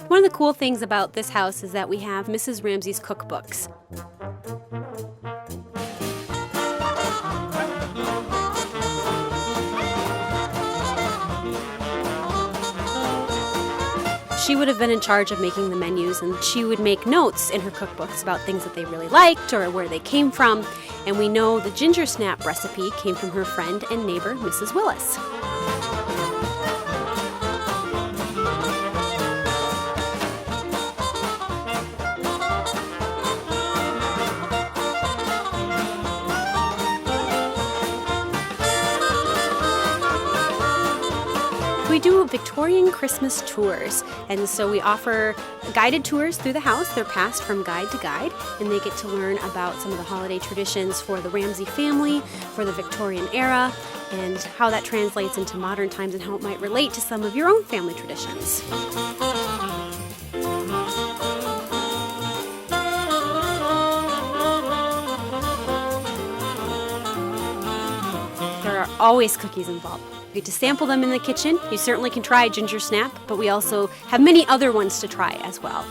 One of the cool things about this house is that we have Mrs. Ramsey's cookbooks. She would have been in charge of making the menus, and she would make notes in her cookbooks about things that they really liked or where they came from. And we know the Gingersnap recipe came from her friend and neighbor, Mrs. Willis. We do Victorian Christmas tours, and so we offer guided tours through the house. They're passed from guide to guide, and they get to learn about some of the holiday traditions for the Ramsey family, for the Victorian era, and how that translates into modern times and how it might relate to some of your own family traditions. There are always cookies involved. You get to sample them in the kitchen. You certainly can try Gingersnap, but we also have many other ones to try as well.